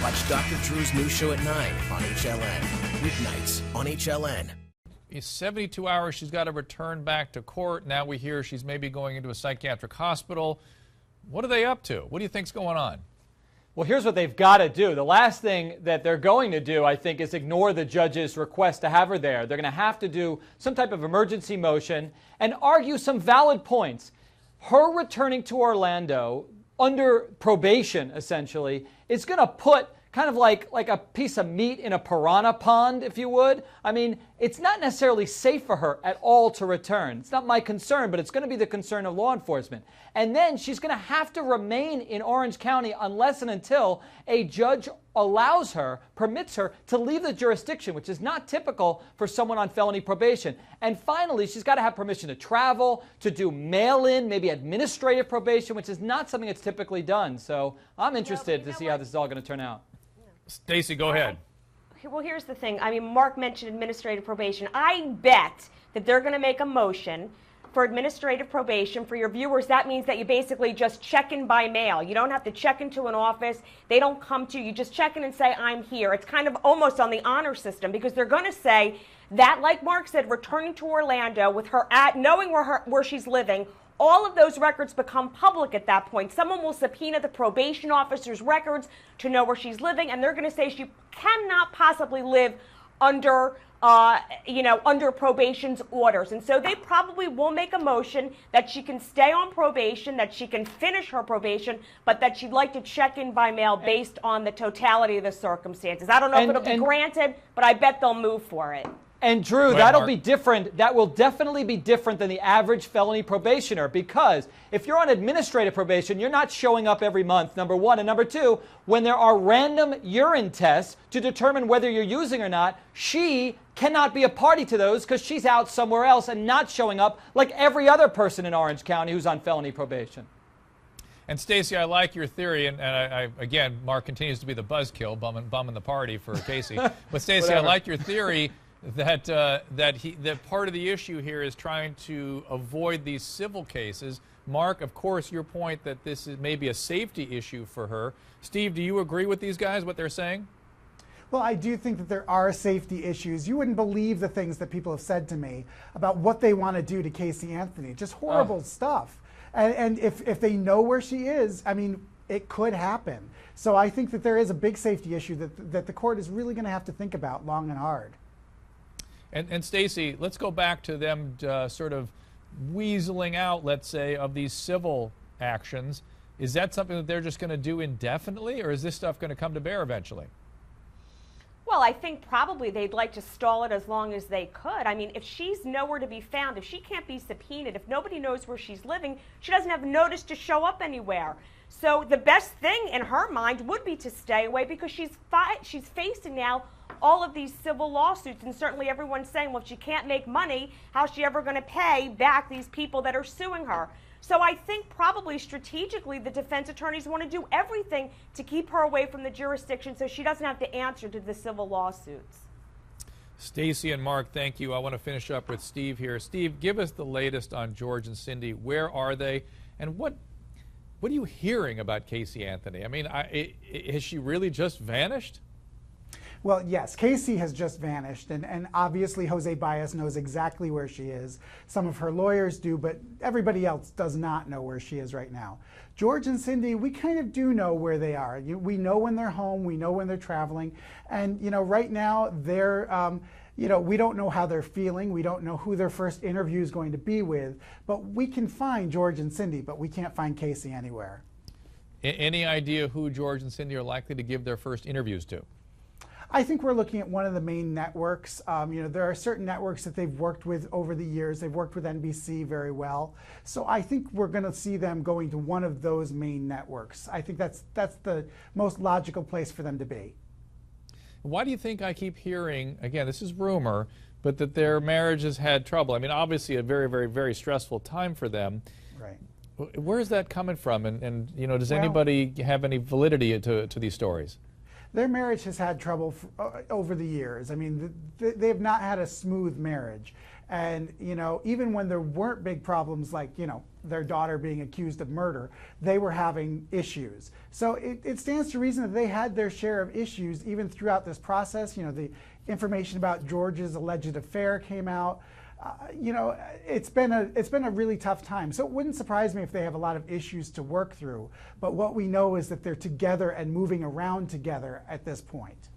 Watch Dr. Drew's new show at 9 on HLN. Weeknights on HLN. In 72 hours, she's got to return back to court. Now we hear she's maybe going into a psychiatric hospital. What are they up to? What do you think's going on? Well, here's what they've got to do. The last thing that they're going to do, I think, is ignore the judge's request to have her there. They're going to have to do some type of emergency motion and argue some valid points. Her returning to Orlando under probation, essentially, is going to put kind of like a piece of meat in a piranha pond, if you would. I mean, it's not necessarily safe for her at all to return. It's not my concern, but it's going to be the concern of law enforcement. And then she's going to have to remain in Orange County unless and until a judge allows her, permits her to leave the jurisdiction, which is not typical for someone on felony probation. And finally, she's got to have permission to travel, to do mail-in, maybe administrative probation, which is not something that's typically done. So I'm interested to see how this is all going to turn out. Stacey, go ahead. Well, here's the thing. I mean, Mark mentioned administrative probation. I bet that they're going to make a motion for administrative probation. For your viewers, that means that you basically just check in by mail. You don't have to check into an office. They don't come to you. You just check in and say, I'm here. It's kind of almost on the honor system because they're going to say that, like Mark said, returning to Orlando with her knowing where she's living, all of those records become public at that point. Someone will subpoena the probation officer's records to know where she's living, and they're going to say she cannot possibly live under under probation's orders. And so they probably will make a motion that she can stay on probation, that she can finish her probation, but that she'd like to check in by mail based on the totality of the circumstances. I don't know if it'll be granted, but I bet they'll move for it. And Drew, that'll be different. That will definitely be different than the average felony probationer, because if you're on administrative probation, you're not showing up every month, number one. And number two, when there are random urine tests to determine whether you're using or not, she cannot be a party to those because she's out somewhere else and not showing up like every other person in Orange County who's on felony probation. And Stacey, I like your theory, and I again, Mark continues to be the buzzkill, bumming the party for Casey. But Stacey, I like your theory that part of the issue here is trying to avoid these civil cases. Mark, of course, your point that this is maybe a safety issue for her. Steve, do you agree with these guys, what they're saying? Well, I do think that there are safety issues. You wouldn't believe the things that people have said to me about what they want to do to Casey Anthony. Just horrible stuff. And if they know where she is, I mean, it could happen. So I think that there is a big safety issue that the court is really going to have to think about long and hard. And Stacey, let's go back to them sort of weaseling out, let's say, of these civil actions. Is that something that they're just going to do indefinitely, or is this stuff going to come to bear eventually? Well, I think probably they'd like to stall it as long as they could. I mean, if she's nowhere to be found, if she can't be subpoenaed, if nobody knows where she's living, she doesn't have notice to show up anywhere. So the best thing in her mind would be to stay away because she's facing now all of these civil lawsuits, and certainly everyone's saying, well, if she can't make money, how's she ever going to pay back these people that are suing her? So I think probably strategically the defense attorneys want to do everything to keep her away from the jurisdiction so she doesn't have to answer to the civil lawsuits. Stacey and Mark, thank you. I want to finish up with Steve here. Steve, give us the latest on George and Cindy. Where are they? And what are you hearing about Casey Anthony? I mean, has she really just vanished? Well, yes, Casey has just vanished, and obviously Jose Baez knows exactly where she is. Some of her lawyers do, but everybody else does not know where she is right now. George and Cindy, we kind of do know where they are. We know when they're home, we know when they're traveling, and right now they're, we don't know how they're feeling, we don't know who their first interview is going to be with, but we can find George and Cindy, but we can't find Casey anywhere. Any idea who George and Cindy are likely to give their first interviews to? I think we're looking at one of the main networks. There are certain networks that they've worked with over the years. They've worked with NBC very well. So I think we're going to see them going to one of those main networks. I think that's the most logical place for them to be. Why do you think I keep hearing, again, this is rumor, but that their marriage has had trouble? I mean, obviously a very, very, very stressful time for them. Right. Where is that coming from? And does anybody have any validity to these stories? their marriage has had trouble over the years. I mean, they have not had a smooth marriage. And, you know, even when there weren't big problems like, you know, their daughter being accused of murder, they were having issues. So it stands to reason that they had their share of issues even throughout this process. You know, the information about George's alleged affair came out. You know, it's been a really tough time. So it wouldn't surprise me if they have a lot of issues to work through. But what we know is that they're together and moving around together at this point.